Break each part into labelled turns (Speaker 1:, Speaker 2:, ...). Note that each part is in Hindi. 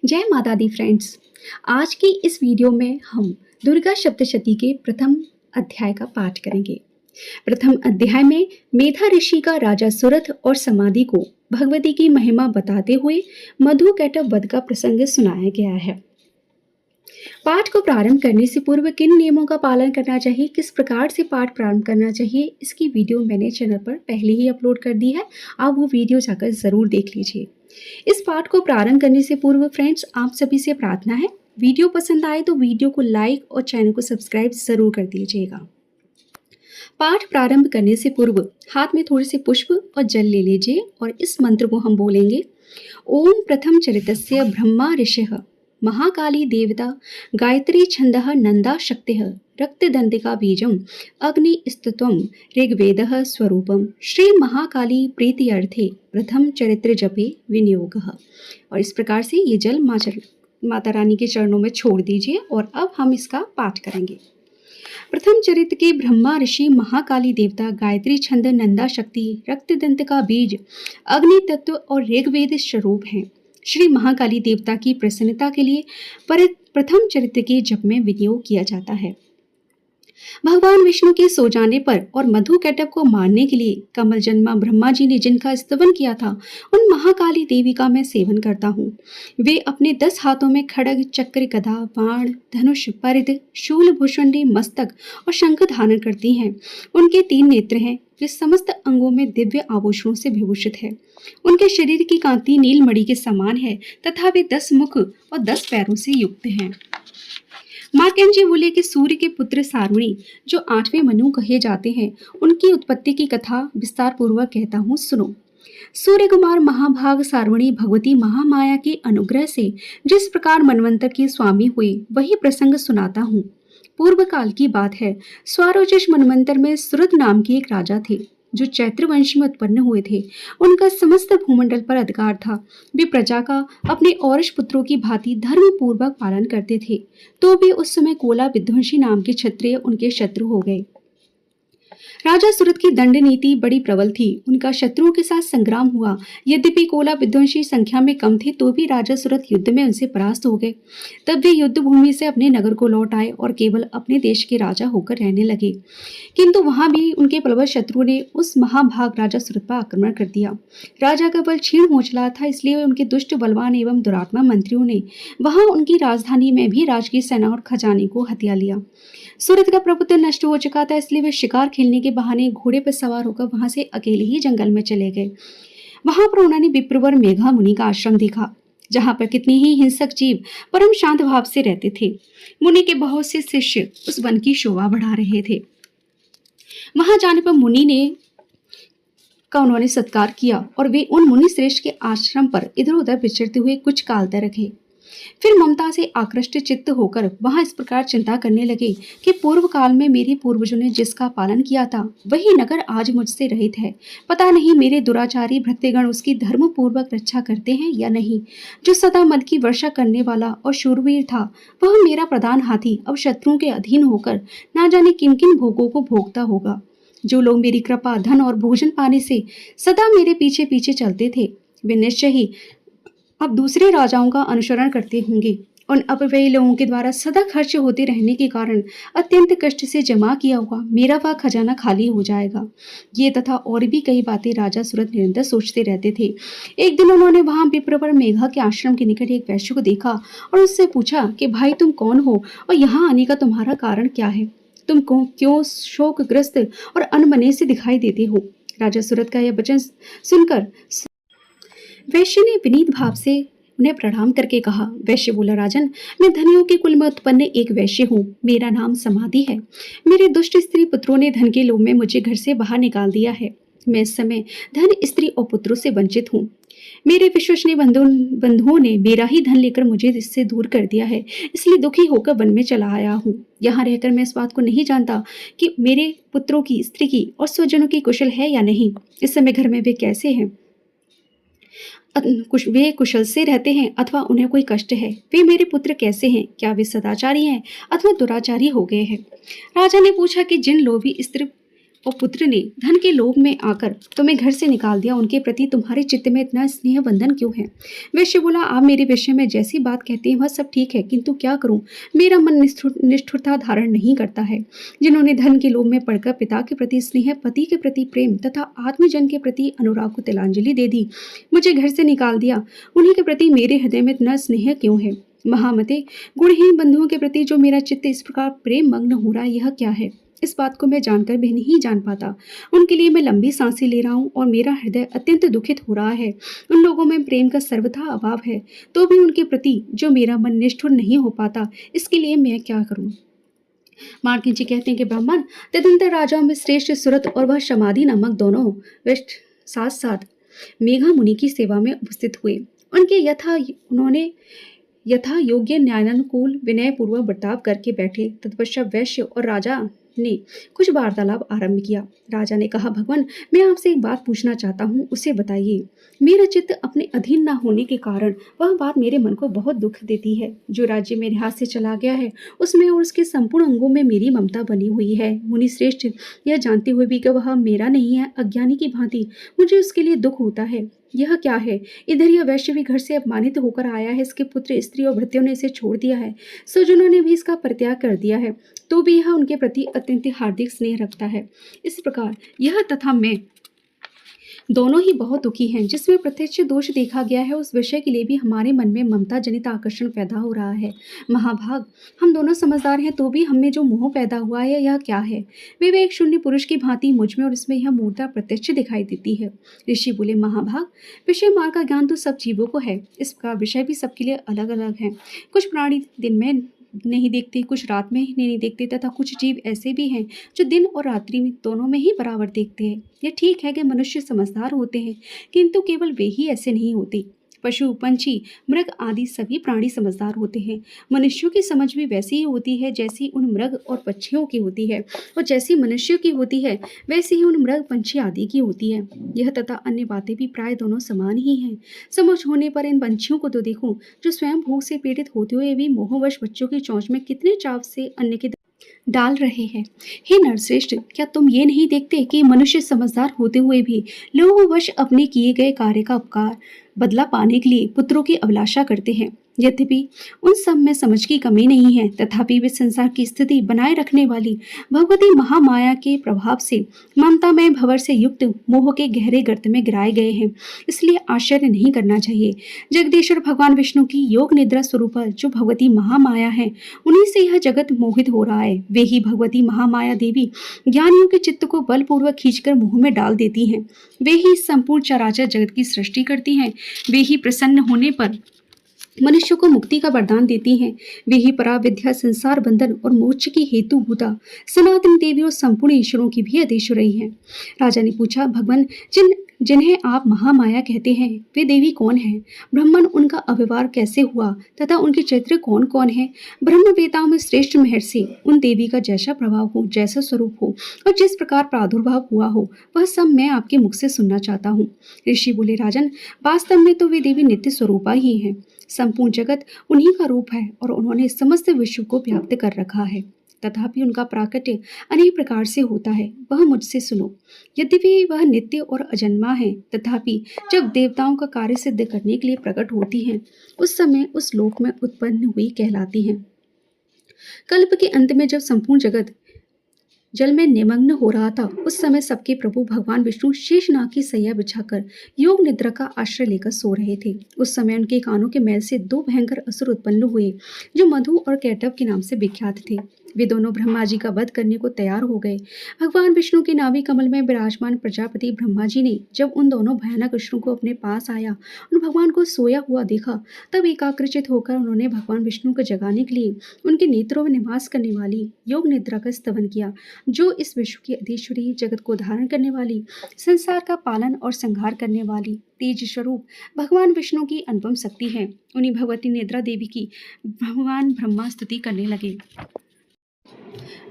Speaker 1: जय माता दी फ्रेंड्स। आज की इस वीडियो में हम दुर्गा सप्तशती के प्रथम अध्याय का पाठ करेंगे। प्रथम अध्याय में मेधा ऋषि का राजा सुरथ और समाधि को भगवती की महिमा बताते हुए मधुकैटभ वध का प्रसंग सुनाया गया है। पाठ को प्रारंभ करने से पूर्व किन नियमों का पालन करना चाहिए, किस प्रकार से पाठ प्रारंभ करना चाहिए, इसकी वीडियो मैंने चैनल पर पहले ही अपलोड कर दी है। आप वो वीडियो जाकर ज़रूर देख लीजिए। इस पाठ को प्रारंभ करने से पूर्व फ्रेंड्स, आप सभी से प्रार्थना है, वीडियो पसंद आए तो वीडियो को लाइक और चैनल को सब्सक्राइब ज़रूर कर दीजिएगा। पाठ प्रारंभ करने से पूर्व हाथ में थोड़े से पुष्प और जल ले लीजिए और इस मंत्र को हम बोलेंगे। ओम प्रथम चरितस्य ब्रह्मा ऋषिः महाकाली देवता गायत्री छंदः नंदा शक्तिः रक्तदंतिका बीजम अग्निस्तुत्वं ऋग्वेदः स्वरूपम श्री महाकाली प्रीत्यर्थे प्रथम चरित्र जपे विनियोगः। और इस प्रकार से ये जल माता रानी के चरणों में छोड़ दीजिए और अब हम इसका पाठ करेंगे। प्रथम चरित्र के ब्रह्मा ऋषि महाकाली देवता गायत्री छंद नंदा शक्ति रक्तदंत का बीज अग्नि तत्व और ऋग्वेद स्वरूप हैं। श्री महाकाली देवता की प्रसन्नता के लिए प्रथम चरित्र के जप में विनियोग किया जाता है। भगवान विष्णु के सो जाने पर और मधुकैटभ को मारने के लिए कमल जन्मा ब्रह्मा जी ने जिनका स्तवन किया था, उन महाकाली देवी का मैं सेवन करता हूँ। वे अपने 10 हाथों में खड्ग चक्र गदा बाण धनुष परिध शूल भूषुंडी मस्तक और शंख धारण करती हैं। उनके 3 नेत्र हैं। वे समस्त अंगों में दिव्य आभूषणों से विभूषित है। उनके शरीर की कांति नीलमणि के समान है तथा वे 10 मुख और 10 पैरों से युक्त हैं। मार्कंडेय बोले कि सूर्य के पुत्र सारुणी जो 8वें मनु कहे जाते हैं, उनकी उत्पत्ति की कथा विस्तार पूर्वक कहता हूँ, सुनो। सूर्य कुमार महाभाग सारुणी भगवती महामाया के अनुग्रह से जिस प्रकार मनवंतर के स्वामी हुए, वही प्रसंग सुनाता हूँ। पूर्व काल की बात है। स्वारोचिष मनवंतर में सुरथ नाम के एक राजा थे जो चैत्र वंश में उत्पन्न हुए थे। उनका समस्त भूमंडल पर अधिकार था। वे प्रजा का अपने औरश पुत्रों की भांति धर्म पूर्वक पालन करते थे। तो भी उस समय कोला विध्वंसी नाम के क्षत्रिय उनके शत्रु हो गए। राजा सुरथ की दंड नीति बड़ी प्रबल थी। उनका शत्रुओं के साथ संग्राम हुआ। यद्यपि कोला विध्वंसी संख्या में कम थे, तो भी राजा सुरथ युद्ध में उनसे परास्त हो गए। तब वे युद्ध भूमि से अपने नगर को लौट आए और केवल अपने देश के राजा होकर रहने लगे। किंतु वहां भी उनके प्रबल शत्रुओं ने उस महाभाग राजा सुरथ पर आक्रमण कर दिया। राजा का बल क्षीण हो चला था, इसलिए उनके दुष्ट बलवान एवं दुरात्मा मंत्रियों ने वहां उनकी राजधानी में भी राजकीय सेना और खजाने को हथिया लिया। सुरथ का प्रभुत्व नष्ट हो चुका था, इसलिए वे शिकार खेलने के बहाने घोड़े पर सवार होकर वहां से अकेले ही जंगल में चले गए। वहां पर उन्होंने विप्रवर मेघा मुनि का आश्रम देखा, जहां पर कितने ही हिंसक जीव परम शांत भाव से रहते थे। मुनि के बहुत से शिष्य उस वन की शोभा बढ़ा रहे थे। वहां जाने पर मुनि ने उन्होंने सत्कार किया और वे उन मुनि श्रेष्ठ के आश्रम पर इधर उधर विचरते हुए कुछ काल तक रखे। फिर ममता से आकृष्ट चित्त होकर वहां इस प्रकार चिंता करने लगे कि पूर्व काल में मेरे पूर्वजों ने जिसका पालन किया था, वही नगर आज मुझसे रहित है। पता नहीं मेरे दुराचारी भृत्यगण उसकी धर्म पूर्वक रक्षा करते हैं या नहीं। जो सदा मद की वर्षा करने वाला और शूरवीर था, वह मेरा प्रधान हाथी अब शत्रुओं के अधीन होकर ना जाने किन किन भोगों को भोगता होगा। जो लोग मेरी कृपा धन और भोजन पाने से सदा मेरे पीछे पीछे चलते थे, वे निश्चय ही अब दूसरे राजाओं का अनुसरण करते होंगे। उन अपव्ययी लोगों के द्वारा सदा खर्च होते रहने के कारण अत्यंत कष्ट से जमा किया हुआ मेरा वह खजाना खाली हो जाएगा। ये तथा और भी कई बातें राजा सुरथ निरंतर सोचते रहते थे। एक दिन उन्होंने वहां विप्रवर मेघा के आश्रम के निकट एक वैश्य को देखा और उससे पूछा कि भाई तुम कौन हो और यहाँ आने का तुम्हारा कारण क्या है? तुम क्यों शोकग्रस्त और अनमने से दिखाई देते हो? राजा सुरथ का यह वचन सुनकर वैश्य ने विनीत भाव से उन्हें प्रणाम करके कहा। वैश्य बोला, राजन, मैं धनियों के कुल में उत्पन्न एक वैश्य हूँ। मेरा नाम समाधि है। मेरे दुष्ट स्त्री पुत्रों ने धन के लोभ में मुझे घर से बाहर निकाल दिया है। मैं इस समय धन स्त्री और पुत्रों से वंचित हूँ। मेरे विश्वसनीय बंधुओं ने मेरा ही धन लेकर मुझे इससे दूर कर दिया है, इसलिए दुखी होकर वन में चला आया हूँ। यहाँ रहकर मैं इस बात को नहीं जानता कि मेरे पुत्रों की, स्त्री की और स्वजनों की कुशल है या नहीं। इस समय घर में वे कैसे हैं? वे कुशल से रहते हैं अथवा उन्हें कोई कष्ट है? वे मेरे पुत्र कैसे हैं? क्या वे सदाचारी हैं अथवा दुराचारी हो गए हैं? राजा ने पूछा कि जिन लोभी स्त्री और पुत्र ने धन के लोभ में आकर तुम्हें घर से निकाल दिया, उनके प्रति तुम्हारे चित्त में इतना स्नेह बंधन क्यों है? वैश्य बोला, आप मेरे विषय में जैसी बात कहते हैं वह सब ठीक है, किंतु क्या करूं, मेरा मन निष्ठुरता धारण नहीं करता है। जिन्होंने धन के लोभ में पड़कर पिता के प्रति स्नेह, पति के प्रति प्रेम तथा आत्मजन के प्रति अनुराग को तिलांजलि दे दी, मुझे घर से निकाल दिया, उन्हीं के प्रति मेरे हृदय में इतना स्नेह क्यों है? महामते, गुणहीन बंधुओं के प्रति जो मेरा चित्त इस प्रकार प्रेम मग्न हो रहा है, यह क्या है? इस बात को मैं जानकर भी नहीं जान पाता। उनके लिए मैं लंबी सांसें ले रहा हूँ और मेरा हृदय अत्यंत दुखित हो रहा है। उन लोगों में प्रेम का सर्वथा अभाव है, तो भी उनके प्रति जो मेरा मन निष्ठुर नहीं हो पाता, इसके लिए मैं क्या करूँ? मार्कंडेय जी कहते हैं कि ब्राह्मण, तदंतर राजाओं में श्रेष्ठ सुरत और वह समाधि नामक दोनों वैश्य साथ साथ मेघा मुनि की सेवा में उपस्थित हुए। उन्होंने यथा योग्य न्यायानुकूल विनय पूर्वक बर्ताव करके बैठे। तत्पश्चात वैश्य और राजा ने कुछ वार्तालाप आरंभ किया। राजा ने कहा, भगवान, मैं आपसे एक बात पूछना चाहता हूँ, उसे बताइए। मेरा चित्त अपने अधीन न होने के कारण वह बात मेरे मन को बहुत दुख देती है। जो राज्य मेरे हाथ से चला गया है, उसमें और उसके संपूर्ण अंगों में मेरी ममता बनी हुई है। मुनि श्रेष्ठ, यह जानते हुए भी कि वह मेरा नहीं है, अज्ञानी की भांति मुझे उसके लिए दुख होता है। यह क्या है? इधर यह वैश्य भी घर से अपमानित होकर आया है, इसके पुत्र, स्त्री और भृत्यों ने इसे छोड़ दिया है, स्वजनों ने भी इसका परित्याग कर दिया है, तो भी यह उनके प्रति अत्यंत हार्दिक स्नेह रखता है। इस प्रकार यह तथा मैं दोनों ही बहुत दुखी हैं। जिसमें प्रत्यक्ष दोष देखा गया है, उस विषय के लिए भी हमारे मन में ममता जनित आकर्षण पैदा हो रहा है। महाभाग, हम दोनों समझदार हैं, तो भी हम में जो मोह पैदा हुआ है, यह क्या है? विवेक शून्य पुरुष की भांति मुझ में और इसमें यह मूर्ता प्रत्यक्ष दिखाई देती है। ऋषि बोले, महाभाग, विषय मार्ग का ज्ञान तो सब जीवों को है, इसका विषय भी सबके लिए अलग अलग है। कुछ प्राणी दिन में नहीं देखते, कुछ रात में ही नहीं देखते, तथा कुछ जीव ऐसे भी हैं जो दिन और रात्रि में दोनों में ही बराबर देखते हैं। यह ठीक है कि मनुष्य समझदार होते हैं, किंतु केवल वे ही ऐसे नहीं होते। पशु, पंछी, मृग आदि सभी प्राणी समझदार होते हैं। मनुष्यों की समझ भी वैसी ही होती है जैसी उन मृग और पक्षियों की होती है, और जैसी मनुष्यों की होती है वैसी ही उन मृग, पंछी आदि की होती है। यह तथा अन्य बातें भी प्राय दोनों समान ही हैं। समझ होने पर इन पंछियों को तो देखो, जो स्वयं भूख से पीड़ित होते हुए भी मोहवश बच्चों की चोंच में कितने चाव से अन्न के डाल रहे हैं। हे नरश्रेष्ठ, क्या तुम ये नहीं देखते कि मनुष्य समझदार होते हुए भी लोभवश अपने किए गए कार्य का उपकार बदला पाने के लिए पुत्रों की अभिलाषा करते हैं? यद्यपि उन सब में समझ की कमी नहीं है, तथापि वे संसार की स्थिति बनाए रखने वाली भगवती महामाया के प्रभाव से ममता में भंवर से युक्त मोह के गहरे गर्त में गिराए गए हैं। इसलिए आश्चर्य नहीं करना चाहिए। जगदीश्वर भगवान विष्णु की योग निद्रा स्वरूप जो भगवती महामाया है, उन्हीं से यह जगत मोहित हो रहा है। वे ही भगवती महामाया देवी ज्ञानियों के चित्त को बलपूर्वक खींचकर मोह में डाल देती हैं। वे ही संपूर्ण चराचर जगत की सृष्टि करती हैं। वे ही प्रसन्न होने पर मनुष्य को मुक्ति का वरदान देती हैं। वे ही पराविद्या, संसार बंधन और मोक्ष की हेतुभूता सनातन देवी और संपूर्ण ईश्वरों की भी अधीश्वरी हैं। राजा ने पूछा, भगवान, जिन्हें आप महामाया कहते हैं, वे देवी कौन हैं? ब्राह्मण, उनका अविवाह कैसे हुआ तथा उनके चरित्र कौन कौन है? ब्रह्मवेताओं में श्रेष्ठ महर्षि उन देवी का जैसा प्रभाव हो, जैसा स्वरूप हो और जिस प्रकार प्रादुर्भाव हुआ हो, वह सब मैं आपके मुख से सुनना चाहता हूँ। ऋषि बोले, राजन, वास्तव में तो वे देवी नित्य स्वरूपा ही हैं। संपूर्ण जगत उन्हीं का रूप है और उन्होंने समस्त विश्व को व्याप्त कर रखा है। तथापि उनका प्राकट्य अनेक प्रकार से होता है, वह मुझसे सुनो। यद्यपि वह नित्य और अजन्मा है, तथापि जब देवताओं का कार्य सिद्ध करने के लिए प्रकट होती हैं, उस समय उस लोक में उत्पन्न हुई कहलाती हैं। कल्प के अंत में जब संपूर्ण जगत जल में निमग्न हो रहा था, उस समय सबके प्रभु भगवान विष्णु शेषनाग की सैया बिछाकर योग निद्रा का आश्रय लेकर सो रहे थे। उस समय उनके कानों के मैल से दो भयंकर असुर उत्पन्न हुए, जो मधु और कैटव के नाम से विख्यात थे। वे दोनों ब्रह्मा जी का वध करने को तैयार हो गए। भगवान विष्णु के नाभि कमल में विराजमान प्रजापति ब्रह्मा जी ने जब उन दोनों भयानक असुरों को अपने पास आया और भगवान को सोया हुआ देखा, तब एकाग्रचित होकर उन्होंने भगवान विष्णु को जगाने के लिए उनके नेत्रों में निवास करने वाली योग निद्रा का स्तवन किया, जो इस विश्व की अधीश्वरी, जगत को धारण करने वाली, संसार का पालन और संहार करने वाली तेज स्वरूप भगवान विष्णु की अनुपम शक्ति है। उन्हीं भगवती निद्रा देवी की भगवान ब्रह्मा स्तुति करने लगे।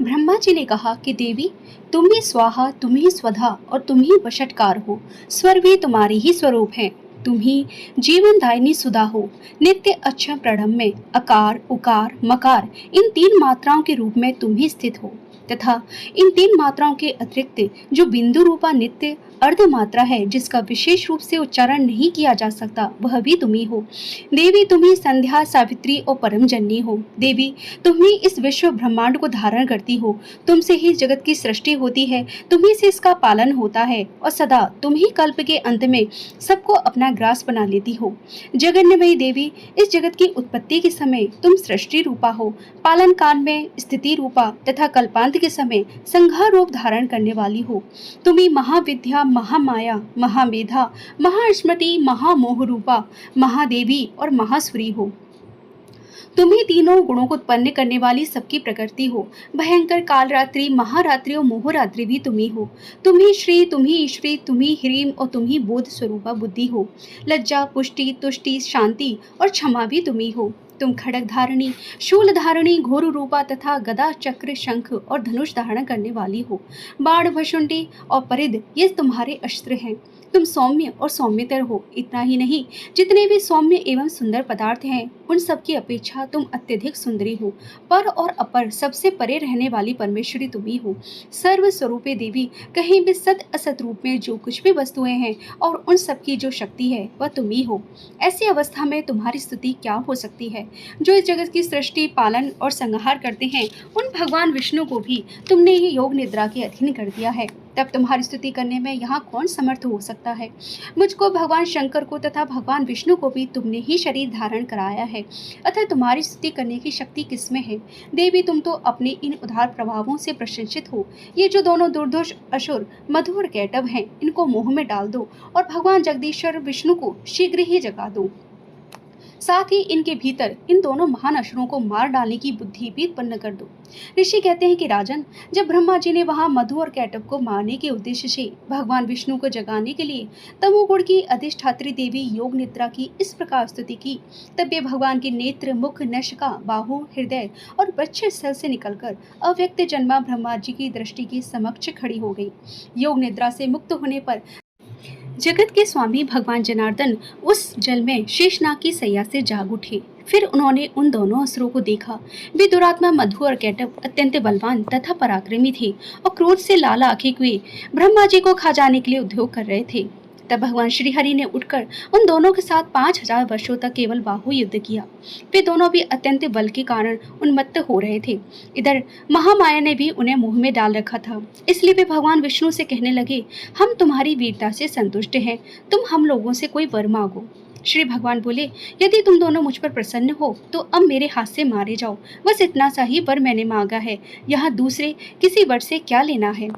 Speaker 1: ब्रह्मा जी ने कहा कि देवी, तुम ही स्वाहा, तुम ही स्वधा और तुम ही वषटकार हो। स्वर भी तुम्हारी ही स्वरूप है। तुम ही जीवनदायिनी सुधा हो। नित्य अक्षर प्रणव में अकार, उकार, मकार इन तीन मात्राओं के रूप में तुम ही स्थित हो। तथा इन 3 मात्राओं के अतिरिक्त जो बिंदु रूपा नित्य अर्ध मात्रा है जिसका विशेष रूप से उच्चारण नहीं किया जा सकता, वह भी तुम ही हो। देवी तुम ही संध्या, सावित्री और परम जननी हो। देवी तुम ही इस विश्व ब्रह्मांड को धारण करती हो। तुमसे ही जगत की सृष्टि होती है, तुम ही से इसका पालन होता है और सदा तुम ही कल्प के अंत में सबको अपना ग्रास बना लेती हो। जगन्यमयी देवी, इस जगत की उत्पत्ति के समय तुम सृष्टि रूपा हो, पालन काल में स्थिति रूपा तथा कल्पांत के समय संहार रूप धारण करने वाली हो। तुम ही महाविद्या, महामाया, महामेधा, महास्मृति, महामोह रूपा महादेवी और महासुरी हो। तुम ही तीनों गुणों को उत्पन्न करने वाली सबकी प्रकृति हो। भयंकर कालरात्रि, महारात्रि और मोहरात्रि भी तुम ही हो। तुम ही श्री, तुम ही ईश्वरी, तुम ही ह्रीम और तुम ही बोध स्वरूपा बुद्धि हो। लज्जा, पुष्टि, तुष्टि, शांति और क्षमा भी तुम ही हो। तुम खड़ग धारणी, शूल धारणी, घोर रूपा तथा गदा, चक्र, शंख और धनुष धारण करने वाली हो। बाण, भशुंडी और परिध ये तुम्हारे अस्त्र हैं। तुम सौम्य और सौम्यतर हो। इतना ही नहीं, जितने भी सौम्य एवं सुंदर पदार्थ हैं उन सब की अपेक्षा तुम अत्यधिक सुंदरी हो। पर और अपर सबसे परे रहने वाली परमेश्वरी तुम ही हो। सर्व स्वरूपे देवी, कहीं भी सत असत रूप में जो कुछ भी वस्तुएं हैं और उन सब की जो शक्ति है वह तुम ही हो। ऐसी अवस्था में तुम्हारी स्तुति क्या हो सकती है। जो इस जगत की सृष्टि, पालन और संहार करते हैं उन भगवान विष्णु को भी तुमने ये योग निद्रा के अधीन कर दिया है, तब तुम्हारी स्तुति करने में यहाँ कौन समर्थ हो सकता है। मुझको, भगवान शंकर को तथा भगवान विष्णु को भी तुमने ही शरीर धारण कराया है, अतः तुम्हारी स्तुति करने की शक्ति किसमें है। देवी तुम तो अपने इन उदार प्रभावों से प्रशंसित हो। ये जो दोनों दुर्दोष असुर मधु और कैटव हैं, इनको मोह में डाल दो और भगवान जगदीश्वर विष्णु को शीघ्र ही जगा दो। साथ ही इनके भीतर इन दोनों महान असुरों को मार डालने की बुद्धि भी उत्पन्न कर दो। ऋषि कहते हैं कि राजन, जब ब्रह्मा जी ने वहां मधु और कैटव को मारने के उद्देश्य से भगवान विष्णु को जगाने के लिए तमोगुण की अधिष्ठात्री देवी योग निद्रा की इस प्रकार स्तुति की, तब वे भगवान के नेत्र, मुख, नशिका, बाहु, हृदय और वक्ष स्थल से निकलकर अव्यक्त जन्मा ब्रह्मा जी की दृष्टि के समक्ष खड़ी हो गई। योग निद्रा से मुक्त होने पर जगत के स्वामी भगवान जनार्दन उस जल में शेषनाग की सैया से जाग उठे। फिर उन्होंने उन दोनों असुरों को देखा। वे दुरात्मा मधु और कैटव अत्यंत बलवान तथा पराक्रमी थे और क्रोध से लाल आंखें हुए ब्रह्मा जी को खा जाने के लिए उद्योग कर रहे थे। तब भगवान श्री हरि ने उठकर उन दोनों के साथ 5000 वर्षों तक केवल बाहु युद्ध किया। वे दोनों भी अत्यंत बल के कारण उन्मत्त हो रहे थे। इधर महामाया ने भी उन्हें मुंह में डाल रखा था, इसलिए वे भगवान विष्णु से कहने लगे, हम तुम्हारी वीरता से संतुष्ट हैं, तुम हम लोगों से कोई वर मांगो। श्री भगवान बोले, यदि तुम दोनों मुझ पर प्रसन्न हो तो अब मेरे हाथ से मारे जाओ। बस इतना सा ही वर मैंने मांगा है, यहाँ दूसरे किसी वर से क्या लेना है।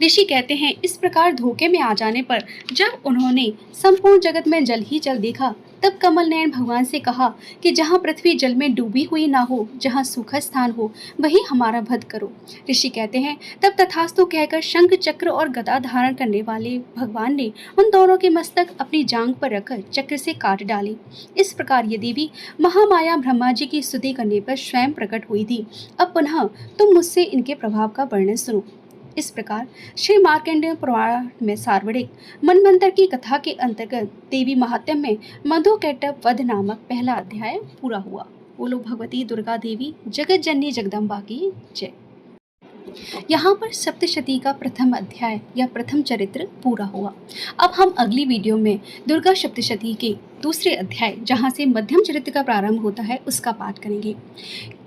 Speaker 1: ऋषि कहते हैं, इस प्रकार धोखे में आ जाने पर जब उन्होंने संपूर्ण जगत में जल ही जल देखा, तब कमल नयन भगवान से कहा कि जहाँ पृथ्वी जल में डूबी हुई ना हो, जहाँ सूखा स्थान हो, वही हमारा वध करो। ऋषि कहते हैं, तब तथास्तु कहकर शंख, चक्र और गदा धारण करने वाले भगवान ने उन दोनों के मस्तक अपनी जांघ पर रखकर चक्र से काट डाले। इस प्रकार ये देवी महामाया ब्रह्मा जी की स्तुति करने पर स्वयं प्रकट हुई थी। अब पुनः तुम मुझसे इनके प्रभाव का वर्णन सुनो। इस प्रकार श्री मार्कंडेय पुराण में सार्वणिक मनवंतर की कथा के अंतर्गत देवी महात्म्य में मधु कैटव वध नामक पहला अध्याय पूरा हुआ। बोलो भगवती दुर्गा देवी जगत जननी जगदम्बा की जय। यहाँ पर सप्तशती का प्रथम अध्याय या प्रथम चरित्र पूरा हुआ। अब हम अगली वीडियो में दुर्गा सप्तशती के दूसरे अध्याय, जहाँ से मध्यम चरित्र का प्रारंभ होता है, उसका पाठ करेंगे।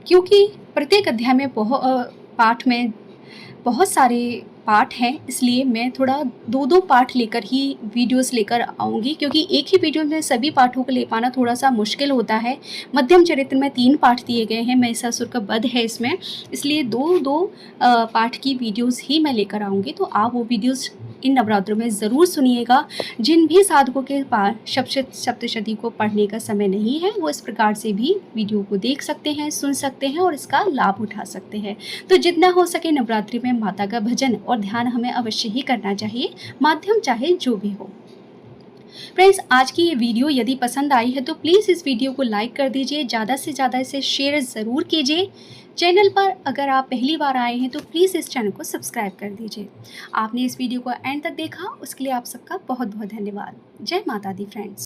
Speaker 1: क्योंकि प्रत्येक अध्याय में पाठ में बहुत सारे पार्ट हैं, इसलिए मैं थोड़ा दो पार्ट लेकर ही वीडियोस लेकर आऊँगी, क्योंकि एक ही वीडियो में सभी पाठों को ले पाना थोड़ा सा मुश्किल होता है। मध्यम चरित्र में 3 पाठ दिए गए हैं, महिषासुर का वध है इसमें, इसलिए दो पाठ की वीडियोस ही मैं लेकर आऊँगी। तो आप वो वीडियोस इन नवरात्रों में ज़रूर सुनिएगा। जिन भी साधकों के पास सप्तशती को पढ़ने का समय नहीं है, वो इस प्रकार से भी वीडियो को देख सकते हैं, सुन सकते हैं और इसका लाभ उठा सकते हैं। तो जितना हो सके नवरात्रि में माता का भजन और ध्यान हमें अवश्य ही करना चाहिए, माध्यम चाहे जो भी हो। फ्रेंड्स, आज की ये वीडियो यदि पसंद आई है तो प्लीज़ इस वीडियो को लाइक कर दीजिए, ज़्यादा से ज़्यादा इसे शेयर ज़रूर कीजिए। चैनल पर अगर आप पहली बार आए हैं तो प्लीज़ इस चैनल को सब्सक्राइब कर दीजिए। आपने इस वीडियो को एंड तक देखा, उसके लिए आप सबका बहुत बहुत धन्यवाद। जय माता दी फ्रेंड्स।